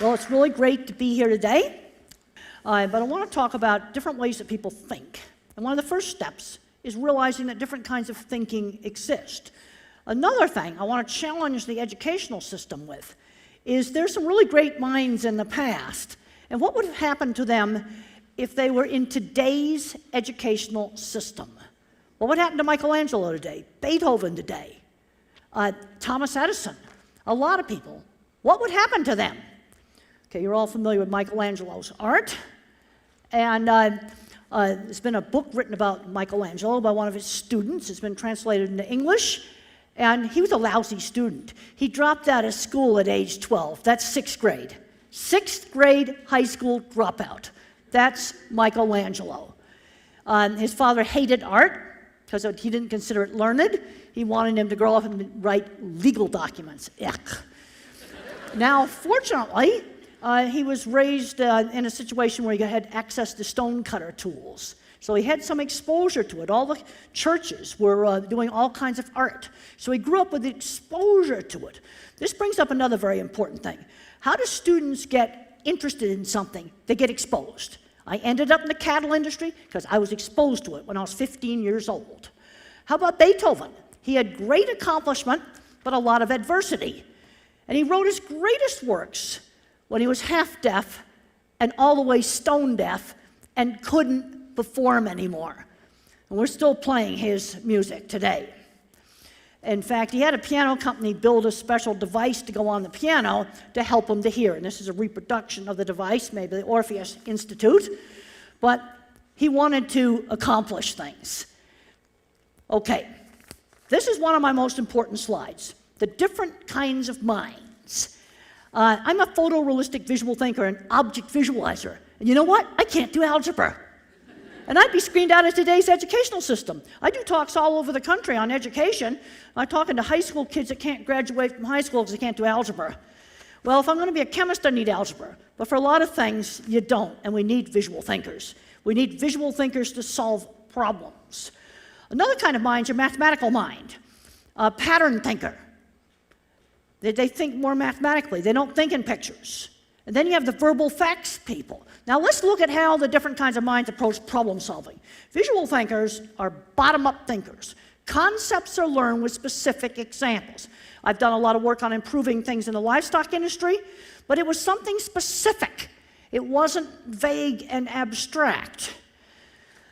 Well, it's really great to be here today, but I want to talk about different ways that people think. And one of the first steps is realizing that different kinds of thinking exist. Another thing I want to challenge the educational system with is there's some really great minds in the past, and what would have happened to them if they were in today's educational system? What would happen to Michelangelo today, Beethoven today, Thomas Edison, a lot of people? What would happen to them? Okay, you're all familiar with Michelangelo's art, and there's been a book written about Michelangelo by one of his students. It's been translated into English, and he was a lousy student. He dropped out of school at age 12. That's sixth grade. Sixth grade high school dropout. That's Michelangelo. His father hated art because he didn't consider it learned. He wanted him to grow up and write legal documents. Ugh. Now, fortunately, he was raised in a situation where he had access to stonecutter tools. So he had some exposure to it. All the churches were doing all kinds of art. So he grew up with exposure to it. This brings up another very important thing. How do students get interested in something? They get exposed. I ended up in the cattle industry because I was exposed to it when I was 15 years old. How about Beethoven? He had great accomplishment, but a lot of adversity. And he wrote his greatest works when he was half deaf and all the way stone deaf and couldn't perform anymore. And we're still playing his music today. In fact, he had a piano company build a special device to go on the piano to help him to hear. And this is a reproduction of the device, maybe the Orpheus Institute. But he wanted to accomplish things. Okay, this is one of my most important slides. The different kinds of minds. I'm a photorealistic visual thinker and object visualizer. And you know what? I can't do algebra. And I'd be screened out of today's educational system. I do talks all over the country on education. I'm talking to high school kids that can't graduate from high school because they can't do algebra. Well, if I'm going to be a chemist, I need algebra. But for a lot of things, you don't, and we need visual thinkers. We need visual thinkers to solve problems. Another kind of mind is your mathematical mind, a pattern thinker. They think more mathematically. They don't think in pictures. And then you have the verbal facts people. Now let's look at how the different kinds of minds approach problem solving. Visual thinkers are bottom-up thinkers. Concepts are learned with specific examples. I've done a lot of work on improving things in the livestock industry, but it was something specific. It wasn't vague and abstract.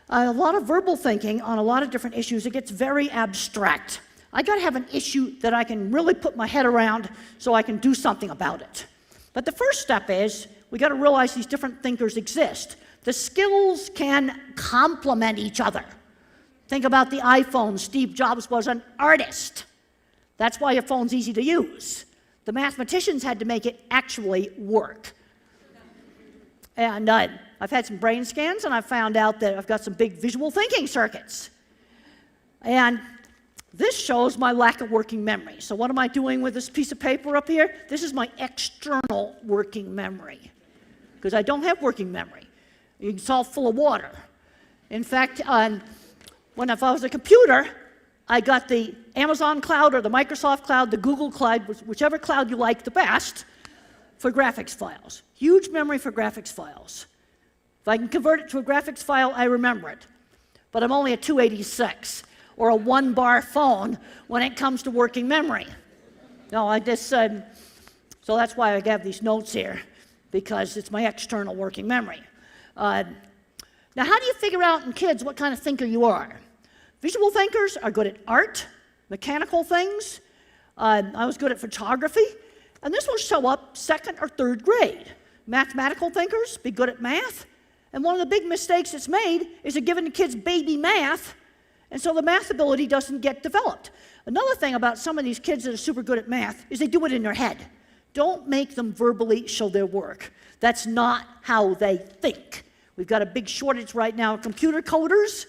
A lot of verbal thinking on a lot of different issues, it gets very abstract. I got to have an issue that I can really put my head around so I can do something about it. But the first step is we got to realize these different thinkers exist. The skills can complement each other. Think about the iPhone. Steve Jobs was an artist. That's why your phone's easy to use. The mathematicians had to make it actually work. And I've had some brain scans, and I found out that I've got some big visual thinking circuits. And this shows my lack of working memory. So what am I doing with this piece of paper up here? This is my external working memory, because I don't have working memory. It's all full of water. In fact, if I was a computer, I got the Amazon cloud or the Microsoft cloud, the Google cloud, whichever cloud you like the best, for graphics files. Huge memory for graphics files. If I can convert it to a graphics file, I remember it. But I'm only a 286. Or a one-bar phone when it comes to working memory. No, so that's why I have these notes here, because it's my external working memory. Now, how do you figure out in kids what kind of thinker you are? Visual thinkers are good at art, mechanical things. I was good at photography, and this will show up second or third grade. Mathematical thinkers be good at math, and one of the big mistakes that's made is they're giving the kids baby math, and so the math ability doesn't get developed. Another thing about some of these kids that are super good at math is they do it in their head. Don't make them verbally show their work. That's not how they think. We've got a big shortage right now of computer coders.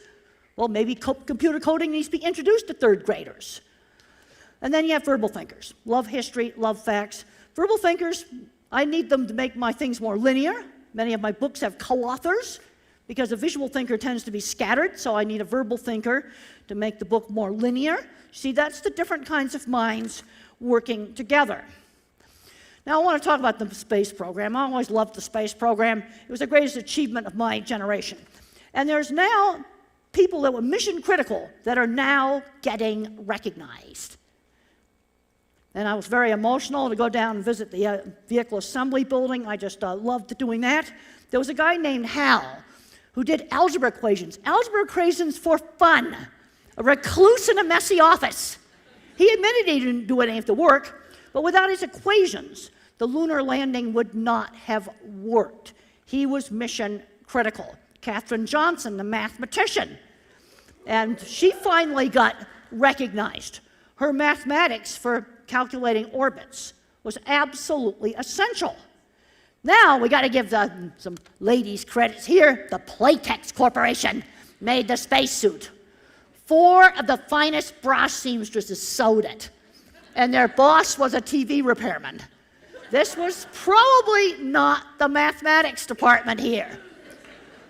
Well, maybe computer coding needs to be introduced to third graders. And then you have verbal thinkers. Love history, love facts. Verbal thinkers, I need them to make my things more linear. Many of my books have co-authors, because a visual thinker tends to be scattered, so I need a verbal thinker to make the book more linear. See, that's the different kinds of minds working together. Now, I want to talk about the space program. I always loved the space program. It was the greatest achievement of my generation. And there's now people that were mission critical that are now getting recognized. And I was very emotional to go down and visit the vehicle assembly building. I just loved doing that. There was a guy named Hal who did algebra equations for fun, a recluse in a messy office. He admitted he didn't do any of the work, but without his equations, the lunar landing would not have worked. He was mission critical. Katherine Johnson, the mathematician, and she finally got recognized. Her mathematics for calculating orbits was absolutely essential. Now we got to give some ladies credits here. The Playtex Corporation made the spacesuit. 4 of the finest bra seamstresses sewed it, and their boss was a TV repairman. This was probably not the mathematics department here,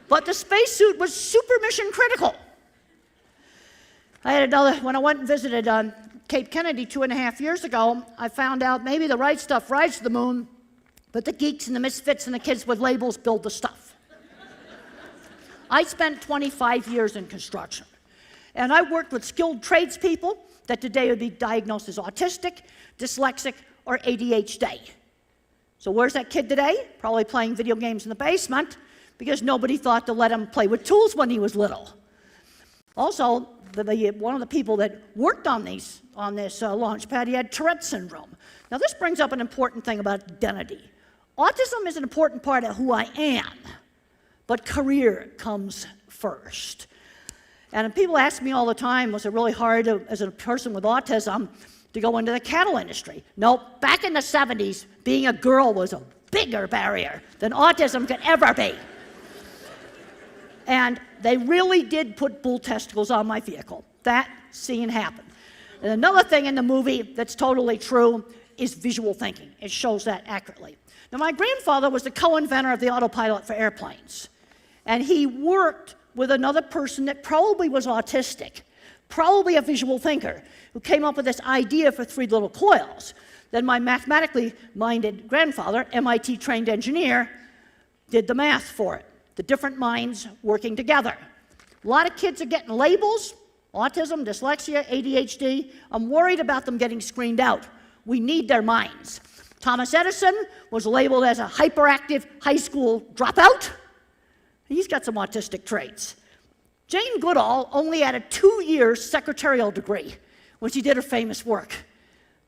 but the spacesuit was super mission critical. I had another, when I went and visited Cape Kennedy 2.5 years ago, I found out maybe the right stuff rides to the moon, but the geeks and the misfits and the kids with labels build the stuff. I spent 25 years in construction, and I worked with skilled tradespeople that today would be diagnosed as autistic, dyslexic, or ADHD. So where's that kid today? Probably playing video games in the basement because nobody thought to let him play with tools when he was little. Also, one of the people that worked on this launch pad, he had Tourette syndrome. Now this brings up an important thing about identity. Autism is an important part of who I am, but career comes first. And people ask me all the time, was it really hard as a person with autism to go into the cattle industry? No, back in the 70s, being a girl was a bigger barrier than autism could ever be. And they really did put bull testicles on my vehicle. That scene happened. And another thing in the movie that's totally true is visual thinking. It shows that accurately. Now, my grandfather was the co-inventor of the autopilot for airplanes. And he worked with another person that probably was autistic, probably a visual thinker, who came up with this idea for 3 little coils. Then my mathematically minded grandfather, MIT-trained engineer, did the math for it. The different minds working together. A lot of kids are getting labels, autism, dyslexia, ADHD. I'm worried about them getting screened out. We need their minds. Thomas Edison was labeled as a hyperactive high school dropout. He's got some autistic traits. Jane Goodall only had a 2-year secretarial degree when she did her famous work.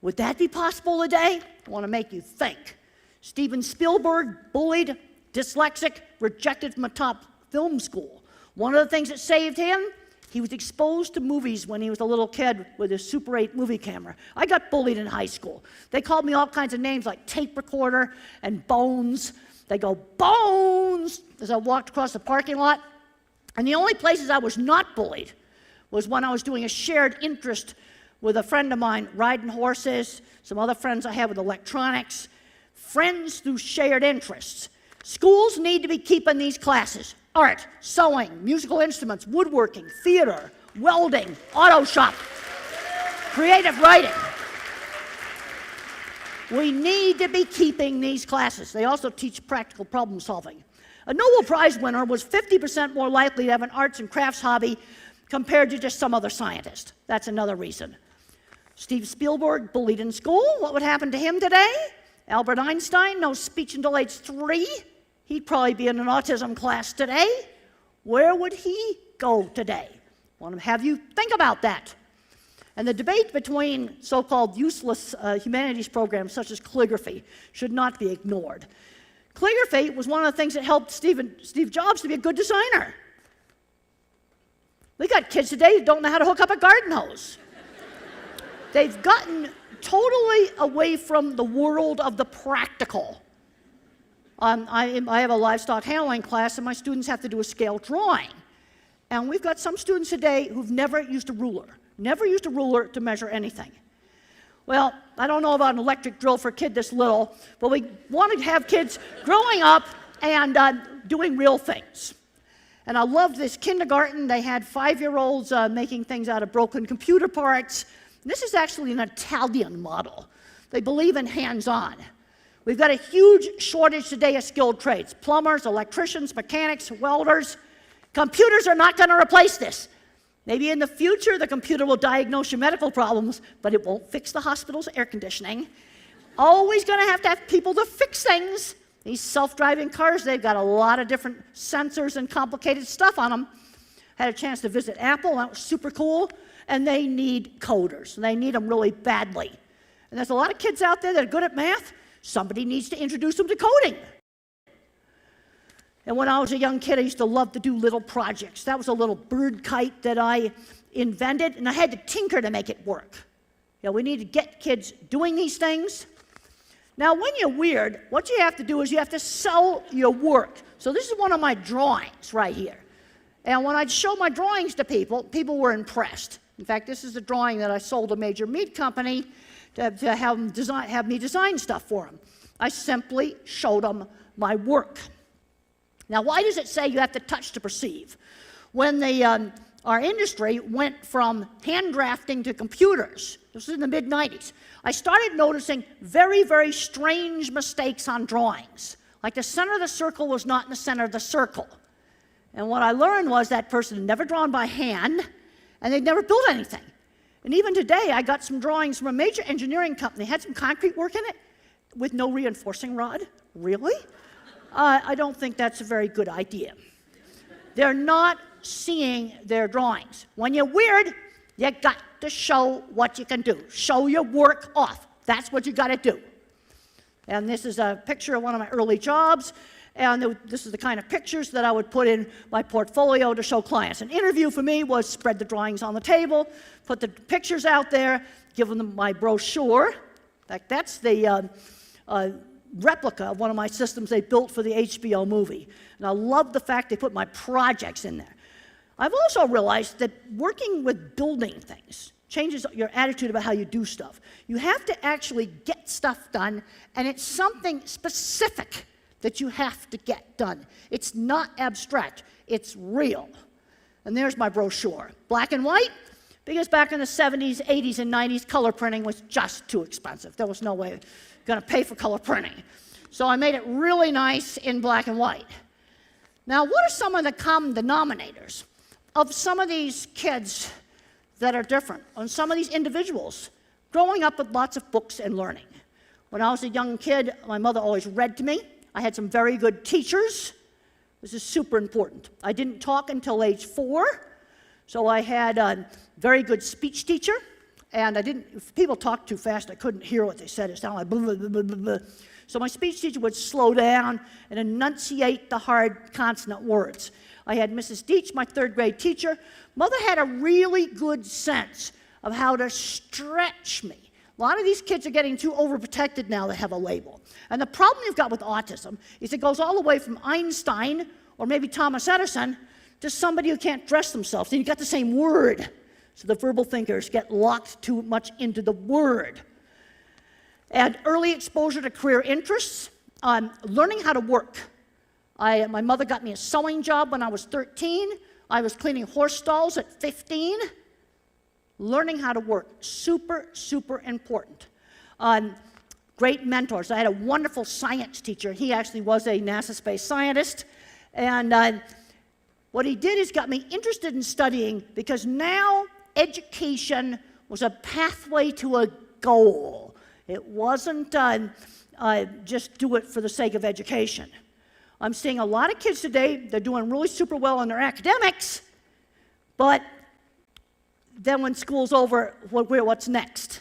Would that be possible today? I want to make you think. Steven Spielberg, bullied, dyslexic, rejected from a top film school. One of the things that saved him, he was exposed to movies when he was a little kid with his Super 8 movie camera. I got bullied in high school. They called me all kinds of names like tape recorder and bones. They go, bones, as I walked across the parking lot. And the only places I was not bullied was when I was doing a shared interest with a friend of mine, riding horses, some other friends I had with electronics, friends through shared interests. Schools need to be keeping these classes: art, sewing, musical instruments, woodworking, theater, welding, auto shop, creative writing. We need to be keeping these classes. They also teach practical problem solving. A Nobel Prize winner was 50% more likely to have an arts and crafts hobby compared to just some other scientist. That's another reason. Steve Spielberg, bullied in school. What would happen to him today? Albert Einstein, no speech until age 3. He'd probably be in an autism class today. Where would he go today? I want to have you think about that. And the debate between so-called useless humanities programs such as calligraphy should not be ignored. Calligraphy was one of the things that helped Steve Jobs to be a good designer. We got kids today who don't know how to hook up a garden hose. They've gotten totally away from the world of the practical. I have a livestock handling class, and my students have to do a scale drawing. And we've got some students today who've never used a ruler to measure anything. Well, I don't know about an electric drill for a kid this little, but we want to have kids growing up and doing real things. And I loved this kindergarten. They had 5-year-olds making things out of broken computer parts. And this is actually an Italian model. They believe in hands-on. We've got a huge shortage today of skilled trades. Plumbers, electricians, mechanics, welders. Computers are not going to replace this. Maybe in the future the computer will diagnose your medical problems, but it won't fix the hospital's air conditioning. Always going to have people to fix things. These self-driving cars, they've got a lot of different sensors and complicated stuff on them. Had a chance to visit Apple, that was super cool. And they need coders. They need them really badly. And there's a lot of kids out there that are good at math. Somebody needs to introduce them to coding. And when I was a young kid, I used to love to do little projects. That was a little bird kite that I invented, and I had to tinker to make it work. You know, we need to get kids doing these things. Now, when you're weird, what you have to do is you have to sell your work. So this is one of my drawings right here. And when I'd show my drawings to people, people were impressed. In fact, this is a drawing that I sold a major meat company to have me design stuff for them. I simply showed them my work. Now, why does it say you have to touch to perceive? When our industry went from hand drafting to computers, this was in the mid-90s, I started noticing very, very strange mistakes on drawings. Like the center of the circle was not in the center of the circle. And what I learned was that person had never drawn by hand, and they'd never built anything. And even today, I got some drawings from a major engineering company, had some concrete work in it, with no reinforcing rod. Really? I don't think that's a very good idea. They're not seeing their drawings. When you're weird, you got to show what you can do. Show your work off. That's what you got to do. And this is a picture of one of my early jobs. And this is the kind of pictures that I would put in my portfolio to show clients. An interview for me was spread the drawings on the table, put the pictures out there, give them my brochure. In fact, that's the replica of one of my systems they built for the HBO movie. And I love the fact they put my projects in there. I've also realized that working with building things changes your attitude about how you do stuff. You have to actually get stuff done, and it's something specific that you have to get done. It's not abstract, it's real. And there's my brochure. Black and white, because back in the 70s, 80s, and 90s, color printing was just too expensive. There was no way going to pay for color printing. So I made it really nice in black and white. Now, what are some of the common denominators of some of these kids that are different, and some of these individuals growing up with lots of books and learning? When I was a young kid, my mother always read to me. I had some very good teachers. This is super important. I didn't talk until age 4, so I had a very good speech teacher, and if people talked too fast, I couldn't hear what they said. It sounded like blah, blah, blah, blah, blah. So my speech teacher would slow down and enunciate the hard consonant words. I had Mrs. Deach, my 3rd grade teacher. Mother had a really good sense of how to stretch me. A lot of these kids are getting too overprotected now that have a label. And the problem you've got with autism is it goes all the way from Einstein or maybe Thomas Edison to somebody who can't dress themselves. And you got the same word. So the verbal thinkers get locked too much into the word. And early exposure to career interests, learning how to work. My mother got me a sewing job when I was 13. I was cleaning horse stalls at 15. Learning how to work, super, super important. Great mentors. I had a wonderful science teacher. He actually was a NASA space scientist. And what he did is got me interested in studying, because now education was a pathway to a goal. It wasn't just do it for the sake of education. I'm seeing a lot of kids today, they're doing really super well in their academics, but then when school's over, what's next?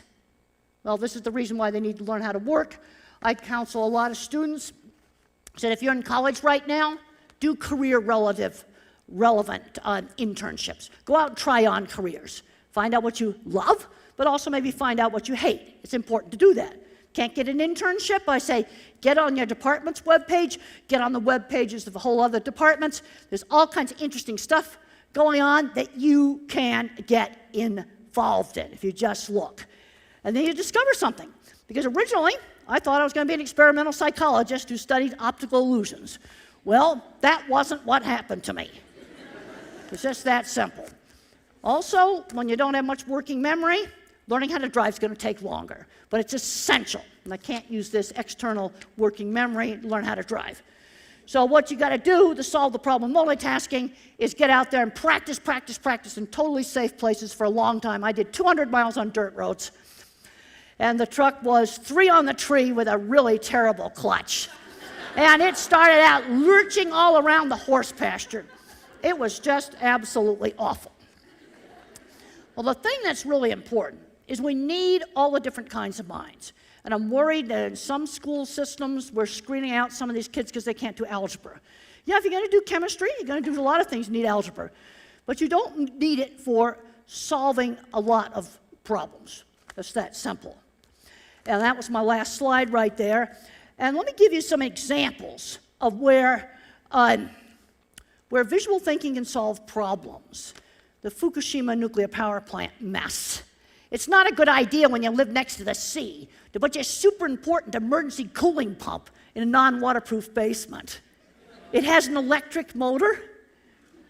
Well, this is the reason why they need to learn how to work. I counsel a lot of students. I said, if you're in college right now, do career-relevant internships. Go out and try on careers. Find out what you love, but also maybe find out what you hate. It's important to do that. Can't get an internship? I say, get on your department's webpage, get on the web pages of a whole other departments. There's all kinds of interesting stuff going on that you can get involved in if you just look. And then you discover something. Because originally, I thought I was going to be an experimental psychologist who studied optical illusions. Well, that wasn't what happened to me. It's just that simple. Also, when you don't have much working memory, learning how to drive is going to take longer, but it's essential. And I can't use this external working memory to learn how to drive. So what you got to do to solve the problem of multitasking is get out there and practice in totally safe places for a long time. I did 200 miles on dirt roads, and the truck was 3 on the tree with a really terrible clutch. And it started out lurching all around the horse pasture. It was just absolutely awful. Well, the thing that's really important is we need all the different kinds of minds. And I'm worried that in some school systems, we're screening out some of these kids because they can't do algebra. Yeah, if you're going to do chemistry, you're going to do a lot of things you need algebra. But you don't need it for solving a lot of problems. It's that simple. And that was my last slide right there. And let me give you some examples of where visual thinking can solve problems. The Fukushima nuclear power plant mess. It's not a good idea when you live next to the sea to put your super important emergency cooling pump in a non-waterproof basement. It has an electric motor.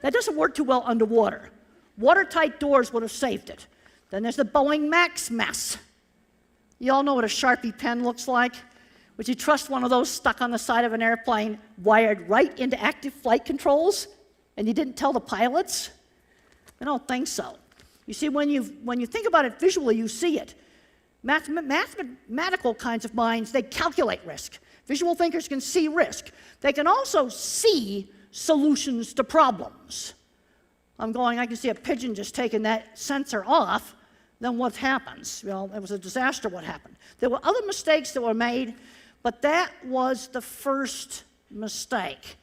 That doesn't work too well underwater. Watertight doors would have saved it. Then there's the Boeing Max mess. You all know what a Sharpie pen looks like? Would you trust one of those stuck on the side of an airplane, wired right into active flight controls, and you didn't tell the pilots? I don't think so. You see, when you think about it visually, you see it. Mathematical kinds of minds, they calculate risk. Visual thinkers can see risk. They can also see solutions to problems. I can see a pigeon just taking that sensor off, then what happens? Well, it was a disaster what happened. There were other mistakes that were made, but that was the first mistake.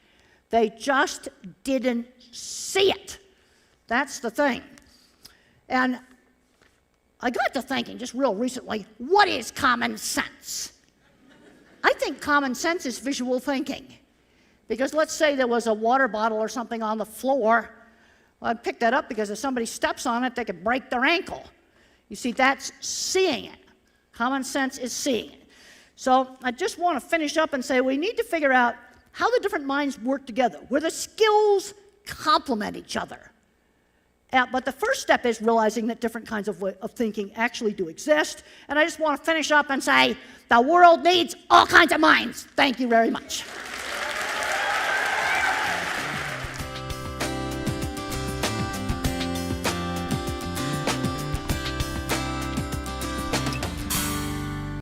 They just didn't see it. That's the thing. And I got to thinking just real recently, what is common sense? I think common sense is visual thinking. Because let's say there was a water bottle or something on the floor. Well, I'd pick that up because if somebody steps on it, they could break their ankle. You see, that's seeing it. Common sense is seeing it. So I just want to finish up and say we need to figure out how the different minds work together, where the skills complement each other. But the first step is realizing that different kinds of thinking actually do exist. And I just want to finish up and say the world needs all kinds of minds. Thank you very much.